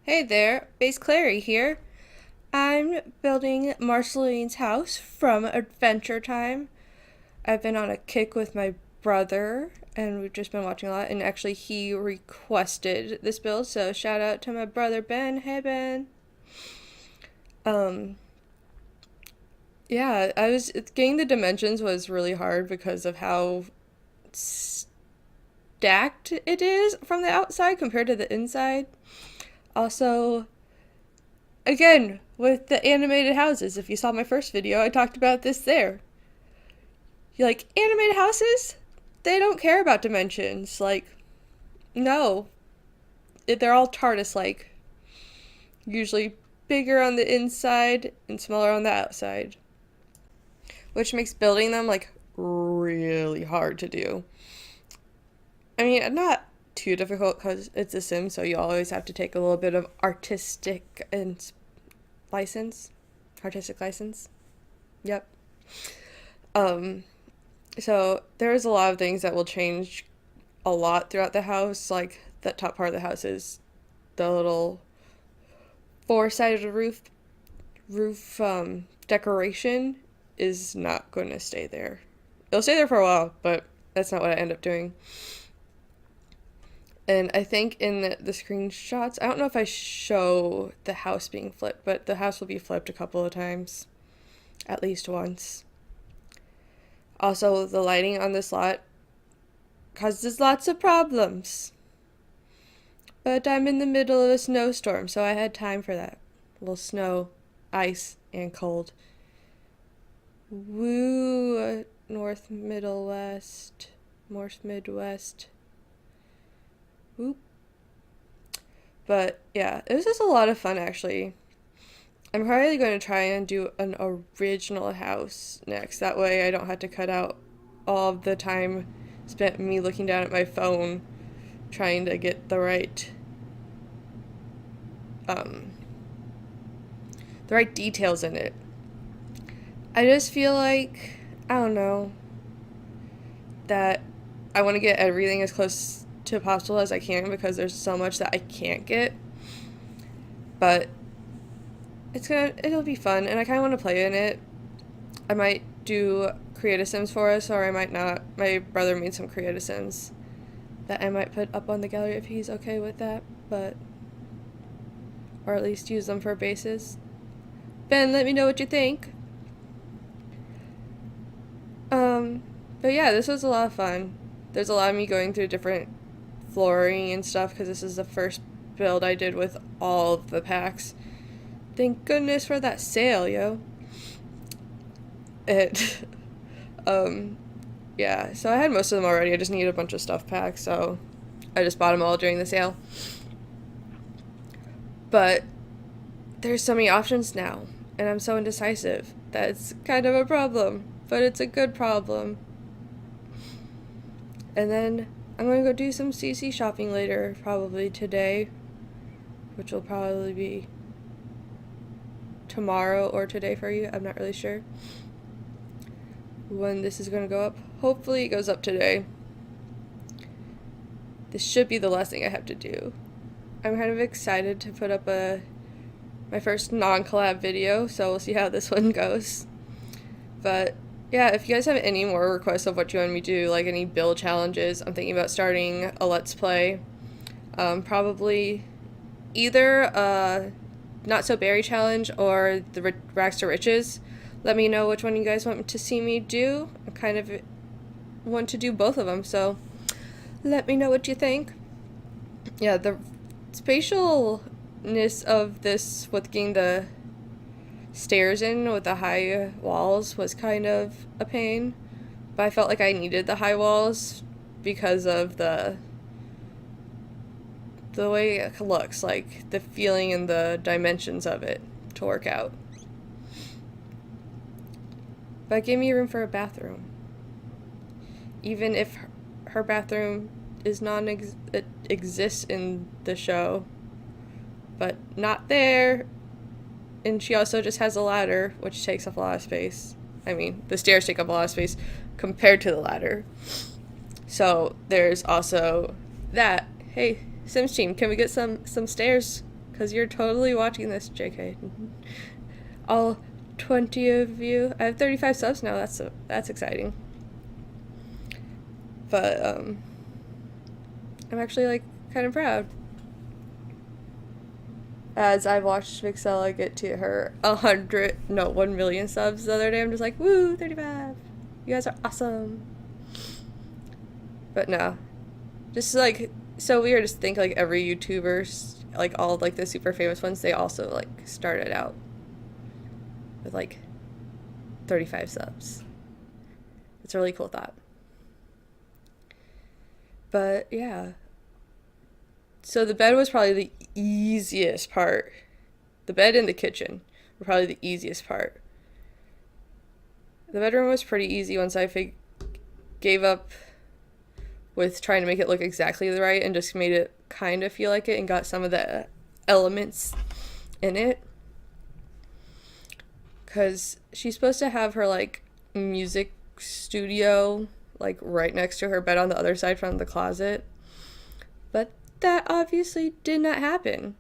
Hey there, Basclari here. I'm building Marceline's house from Adventure Time. I've been on a kick with my brother, and we've just been watching a lot. And actually, he requested this build, so shout out to my brother Ben. Hey Ben. Um, yeah, getting the dimensions was really hard because of how stacked it is from the outside compared to the inside. Also, again, with the animated houses, if you saw my first video, I talked about this there. You're like, animated houses? They don't care about dimensions. Like, no. They're all TARDIS like. Usually bigger on the inside and smaller on the outside. Which makes building them, like, really hard to do. I mean, not too difficult because it's a sim, so you always have to take a little bit of license. Artistic license. Yep. Um, so there's a lot of things that will change a lot throughout the house. Like that top part of the house is the little four-sided roof decoration is not going to stay there. It'll stay there for a while, but that's not what I end up doing. And I think in the screenshots, I don't know if I show the house being flipped, but the house will be flipped a couple of times, at least once. Also, the lighting on this lot causes lots of problems. But I'm in the middle of a snowstorm, so I had time for that. A little snow, ice, and cold. Woo, north, middle, west, north, midwest. Whoop. But yeah, it was just a lot of fun actually. I'm probably going to try and do an original house next. That way I don't have to cut out all of the time spent me looking down at my phone trying to get um the right details in it. I just feel like I don't know that I want to get everything as close to possible as I can because there's so much that I can't get. But it'll be fun and I kind of want to play in it. I might do creative sims for us or I might not. My brother made some creative sims that I might put up on the gallery if he's okay with that, but or at least use them for bases. Ben, let me know what you think. But yeah, this was a lot of fun. There's a lot of me going through different flooring and stuff because this is the first build I did with all of the packs. Thank goodness for that sale, yo. It, yeah, so I had most of them already. I just needed a bunch of stuff packs, so I just bought them all during the sale. But there's so many options now, and I'm so indecisive. That's kind of a problem, but it's a good problem. And then I'm going to go do some CC shopping later, probably today, which will probably be tomorrow or today for you. I'm not really sure when this is going to go up. Hopefully it goes up today. This should be the last thing I have to do. I'm kind of excited to put up my first non-collab video, so we'll see how this one goes. But yeah, if you guys have any more requests of what you want me to do, like any build challenges, I'm thinking about starting a Let's Play. Probably either Not So Berry Challenge or the Rags to Riches. Let me know which one you guys want to see me do. I kind of want to do both of them, so let me know what you think. Yeah, the spatialness of this with getting the stairs in with the high walls was kind of a pain, but I felt like I needed the high walls because of the way it looks, like the feeling and the dimensions of it to work out. But it gave me room for a bathroom. Even if her bathroom is it exists in the show, but not there. And she also just has a ladder, which takes up a lot of space. I mean, the stairs take up a lot of space compared to the ladder. So there's also that. Hey, Sims team, can we get some stairs because you're totally watching this, JK. All 20 of you. I have 35 subs now. That's exciting. But I'm actually like kind of proud. As I've watched Mixella get to her 1 million subs the other day, I'm just like, woo, 35. You guys are awesome. But no, just like so weird to think like every YouTuber, like all like the super famous ones, they also like started out with like 35 subs. It's a really cool thought. But yeah. So the bed was probably the easiest part. The bed and the kitchen were probably the easiest part. The bedroom was pretty easy once I gave up with trying to make it look exactly right and just made it kind of feel like it and got some of the elements in it. Because she's supposed to have her like music studio like right next to her bed on the other side from the closet. But that obviously did not happen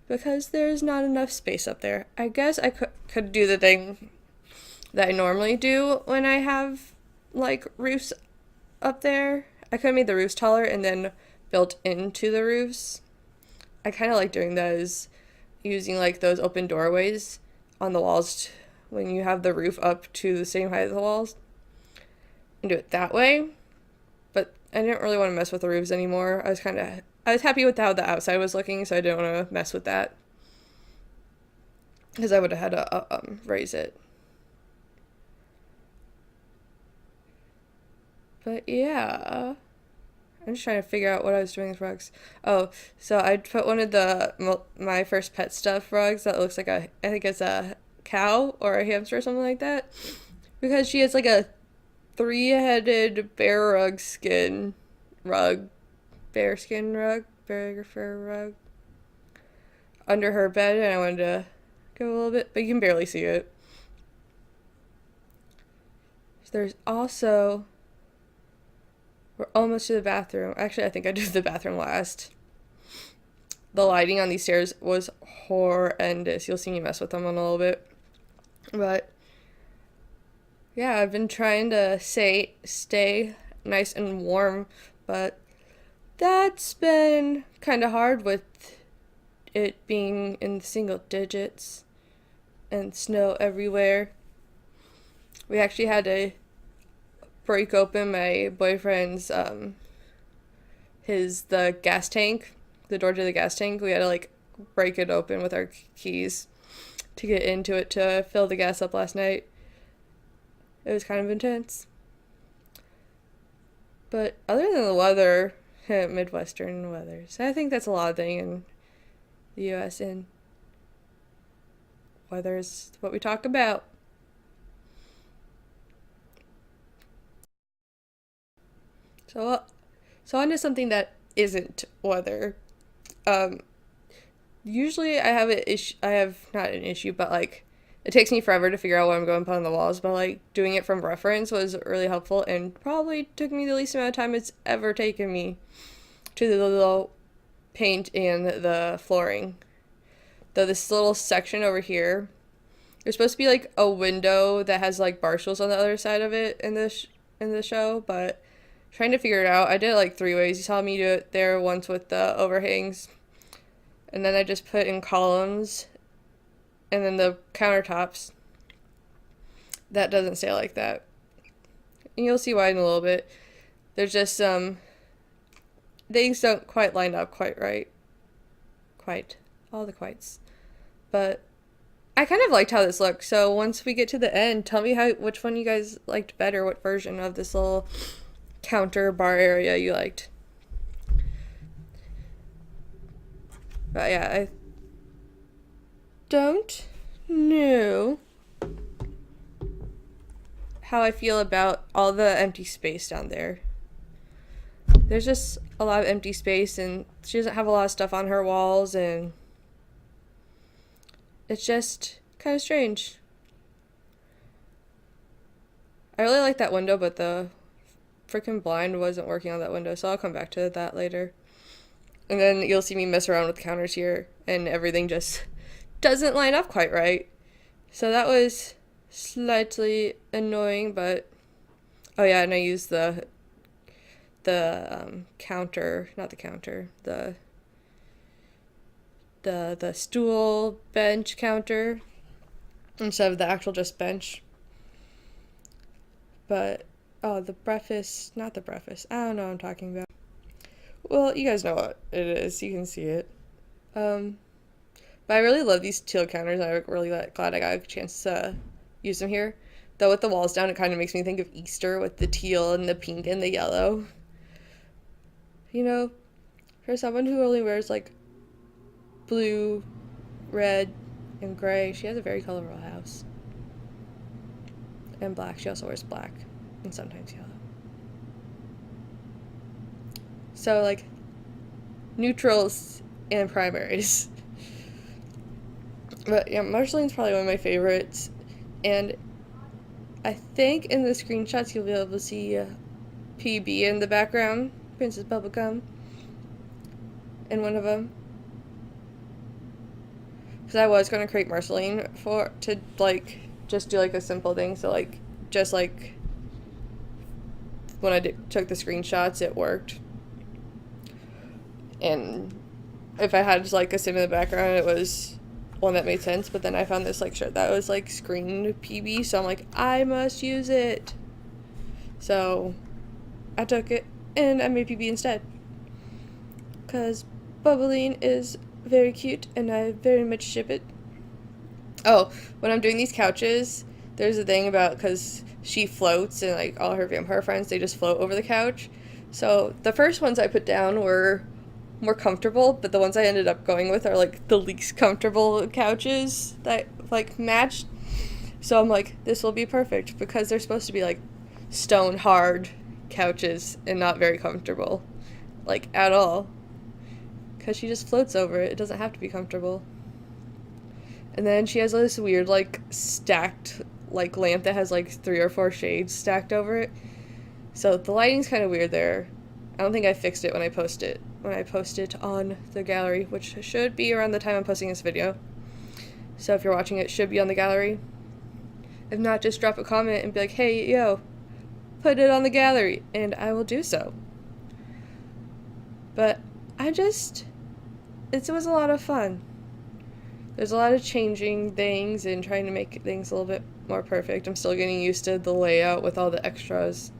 because there's not enough space up there. I guess I could do the thing that I normally do when I have like roofs up there. I could have made the roofs taller and then built into the roofs. I kind of like doing those, using like those open doorways on the walls when you have the roof up to the same height as the walls, and do it that way. But I didn't really want to mess with the roofs anymore. I was happy with how the outside was looking, so I didn't want to mess with that because I would have had to raise it. But yeah, I'm just trying to figure out what I was doing with rugs. Oh, so I put one of my first pet stuff rugs that looks like I think it's a cow or a hamster or something like that, because she has like a 3-headed bear skin rug under her bed, and I wanted to go a little bit, but you can barely see it. There's also, we're almost to the bathroom. Actually, I think I did the bathroom last. The lighting on these stairs was horrendous. You'll see me mess with them in a little bit. But yeah, I've been trying to stay nice and warm, but that's been kind of hard with it being in single digits and snow everywhere. We actually had to break open my boyfriend's the gas tank, the door to the gas tank. We had to like break it open with our keys to get into it to fill the gas up last night. It was kind of intense. But other than the weather, Midwestern weather, so I think that's a lot of thing in the US, and weather is what we talk about. So on to something that isn't weather. Usually I have I have not an issue, but like it takes me forever to figure out what I'm going to put on the walls. But like doing it from reference was really helpful, and probably took me the least amount of time it's ever taken me to the little paint and the flooring. Though this little section over here, there's supposed to be like a window that has like bar stools on the other side of it in the show, but trying to figure it out. I did it like 3 ways. You saw me do it there once with the overhangs, and then I just put in columns, and then the countertops. That doesn't stay like that. And you'll see why in a little bit. There's just some things don't quite line up quite right. Quite. All the quites. But I kind of liked how this looked. So once we get to the end, tell me which one you guys liked better, what version of this little counter bar area you liked. But yeah, I don't know how I feel about all the empty space down there. There's just a lot of empty space, and she doesn't have a lot of stuff on her walls, and it's just kind of strange. I really like that window, but the freaking blind wasn't working on that window, so I'll come back to that later. And then you'll see me mess around with the counters here, and everything just doesn't line up quite right. So that was slightly annoying, but oh yeah, and I used the counter, not the counter, the stool bench counter instead of the actual just bench. But oh, the breakfast, not the breakfast. I don't know what I'm talking about. Well, you guys know what it is. You can see it. But I really love these teal counters. I'm really glad I got a chance to use them here. Though with the walls down, it kind of makes me think of Easter with the teal and the pink and the yellow. You know, for someone who only wears like blue, red, and gray, she has a very colorful house. And black. She also wears black and sometimes yellow. So like neutrals and primaries. But yeah, Marceline's probably one of my favorites. And I think in the screenshots you'll be able to see PB in the background, Princess Bubblegum, in one of them. Because I was going to create Marceline to like just do like a simple thing. So like just like when I took the screenshots, it worked. And if I had like a sim in the background, it was one that made sense. But then I found this like shirt that was like screen PB, so I'm like, I must use it. So I took it and I made PB instead. Because Bubbling is very cute and I very much ship it. Oh, when I'm doing these couches, there's a thing about, because she floats and like all her vampire friends, they just float over the couch. So the first ones I put down were more comfortable, but the ones I ended up going with are like the least comfortable couches that like matched. So I'm like, this will be perfect, because they're supposed to be like stone hard couches and not very comfortable, like at all, because she just floats over it. It doesn't have to be comfortable. And then she has this weird like stacked like lamp that has like 3 or 4 shades stacked over it. So the lighting's kind of weird there. I don't think I fixed it when I post it on the gallery, which should be around the time I'm posting this video. So if you're watching it should be on the gallery. If not, just drop a comment and be like, hey, yo, put it on the gallery, and I will do so. But it was a lot of fun. There's a lot of changing things and trying to make things a little bit more perfect. I'm still getting used to the layout with all the extras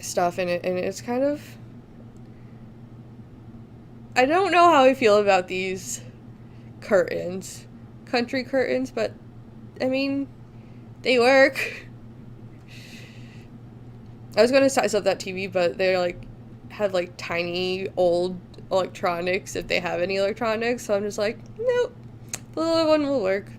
stuff in it, and it's kind of, I don't know how I feel about these curtains, country curtains, but I mean, they work. I was going to size up that TV, but they're like have like tiny old electronics, if they have any electronics, so I'm just like, nope, the little one will work.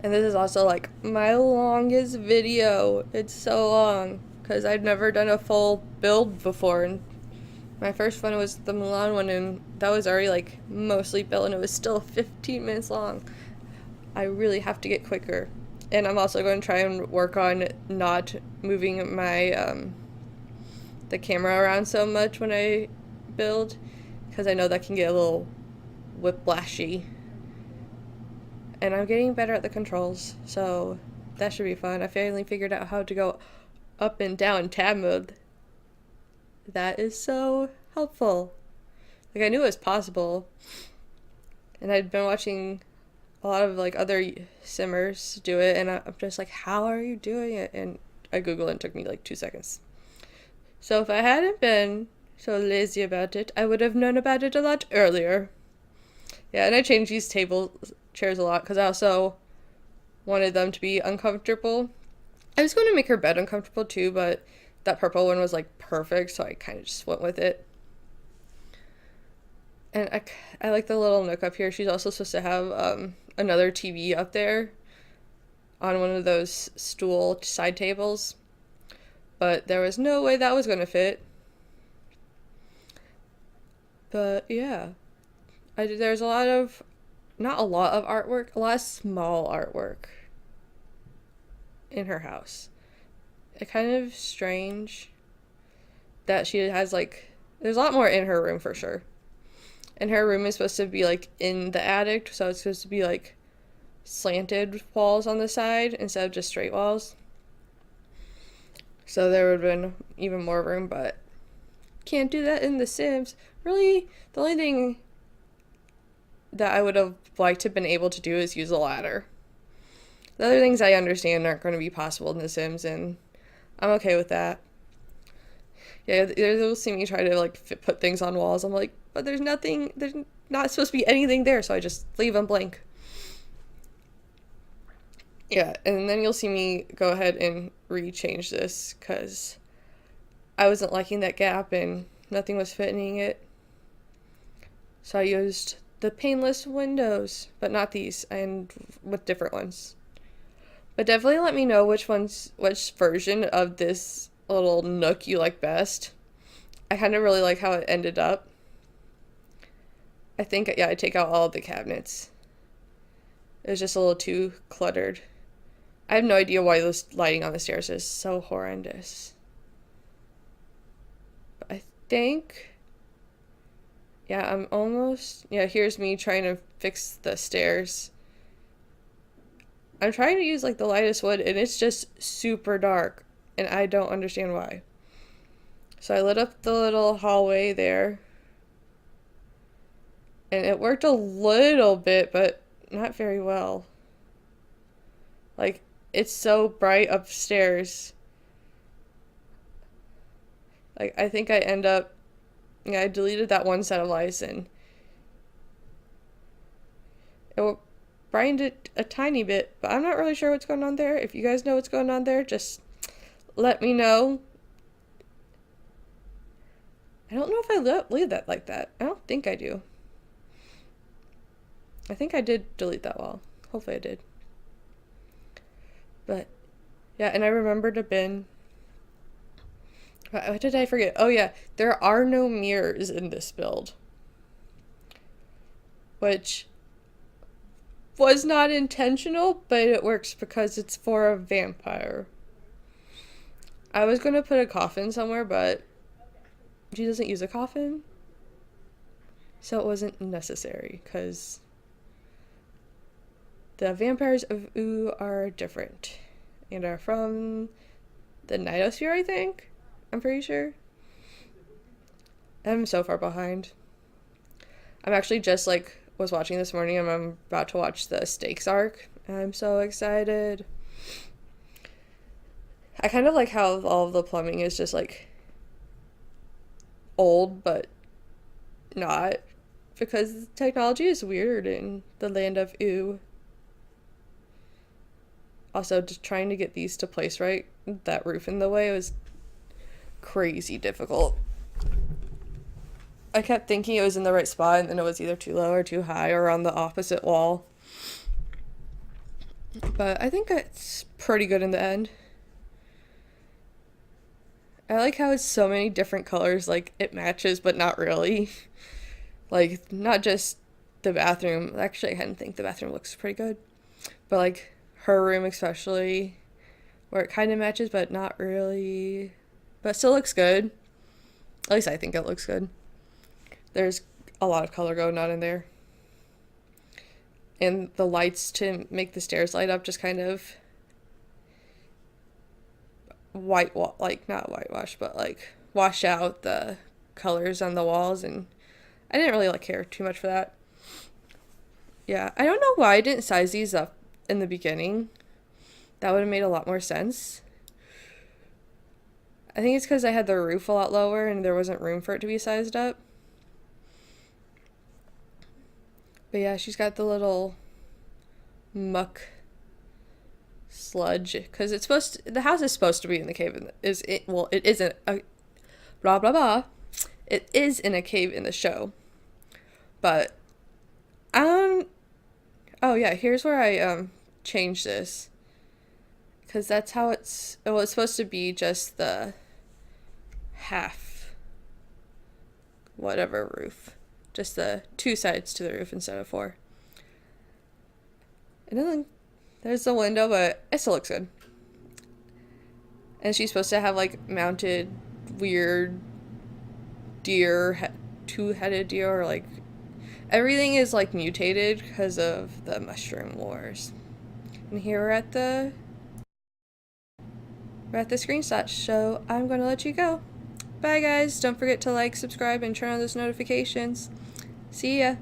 And this is also like my longest video. It's so long because I've never done a full build before, and my first one was the Milan one, and that was already like mostly built, and it was still 15 minutes long. I really have to get quicker. And I'm also going to try and work on not moving my the camera around so much when I build, because I know that can get a little whiplashy. And I'm getting better at the controls, so that should be fun. I finally figured out how to go up and down tab mode. That is so helpful. Like, I knew it was possible, and I'd been watching a lot of like other simmers do it, and I'm just like, how are you doing it? And I googled it, and it took me like 2 seconds. So if I hadn't been so lazy about it, I would have known about it a lot earlier. Yeah, and I changed these chairs a lot because I also wanted them to be uncomfortable. I was going to make her bed uncomfortable too, but that purple one was like perfect, so I kind of just went with it. And I like the little nook up here. She's also supposed to have another TV up there on one of those stool side tables, but there was no way that was going to fit. But yeah, there's not a lot of artwork, a lot of small artwork in her house. It's kind of strange that she has like, there's a lot more in her room for sure. And her room is supposed to be like in the attic, so it's supposed to be like slanted walls on the side instead of just straight walls. So there would have been even more room, but can't do that in The Sims. Really, the only thing that I would have liked to have been able to do is use a ladder. The other things I understand aren't going to be possible in The Sims, and I'm okay with that. Yeah, you'll see me try to like put things on walls. I'm like, but there's nothing, there's not supposed to be anything there, so I just leave them blank. Yeah, and then you'll see me go ahead and rechange this because I wasn't liking that gap and nothing was fitting it. So I used the paneless windows, but not these, and with different ones. But definitely let me know which version of this little nook you like best. I kind of really like how it ended up. I think, yeah, I take out all of the cabinets. It was just a little too cluttered. I have no idea why this lighting on the stairs is so horrendous. But I think, yeah, I'm almost, yeah, here's me trying to fix the stairs. I'm trying to use like the lightest wood and it's just super dark and I don't understand why. So I lit up the little hallway there and it worked a little bit, but not very well. Like, it's so bright upstairs. Like, I think I end up, yeah, I deleted that one set of lights and it brightened it a tiny bit, but I'm not really sure what's going on there. If you guys know what's going on there, just let me know. I don't know if I leave that like that. I don't think I do. I think I did delete that wall. Hopefully I did. But, yeah, and I remembered a bin. What did I forget? Oh, yeah, there are no mirrors in this build. Which was not intentional, but it works because it's for a vampire. I was going to put a coffin somewhere, but she doesn't use a coffin. So it wasn't necessary, because the vampires of Oo are different and are from the Nightosphere, I think. I'm pretty sure. I'm so far behind. I'm actually just was watching this morning and I'm about to watch the Stakes arc. I'm so excited. I kind of like how all of the plumbing is just old, but not, because technology is weird in the land of Oo. Also, just trying to get these to place right, that roof in the way, was crazy difficult. I kept thinking it was in the right spot, and then it was either too low or too high or on the opposite wall. But I think it's pretty good in the end. I like how it's so many different colors, it matches, but not really. Not just the bathroom. Actually, I kind of think the bathroom looks pretty good. But, her room especially, where it kind of matches, but not really. But still looks good. At least I think it looks good. There's a lot of color going on in there. And the lights to make the stairs light up just kind of not whitewash, but wash out the colors on the walls, and I didn't really care too much for that. Yeah, I don't know why I didn't size these up in the beginning. That would have made a lot more sense. I think it's because I had the roof a lot lower and there wasn't room for it to be sized up. But yeah, she's got the little muck sludge, because the house is supposed to be in the cave. It isn't a blah blah blah. It is in a cave in the show. But oh yeah, here's where I changed this, because that's how it's supposed to be, just the half whatever roof, just the 2 sides to the roof instead of 4. And then there's the window, but it still looks good. And she's supposed to have mounted weird deer, two-headed deer, or like everything is like mutated because of the mushroom wars. And here we're at the screenshot, so I'm going to let you go. Bye guys, don't forget to like, subscribe, and turn on those notifications. See ya!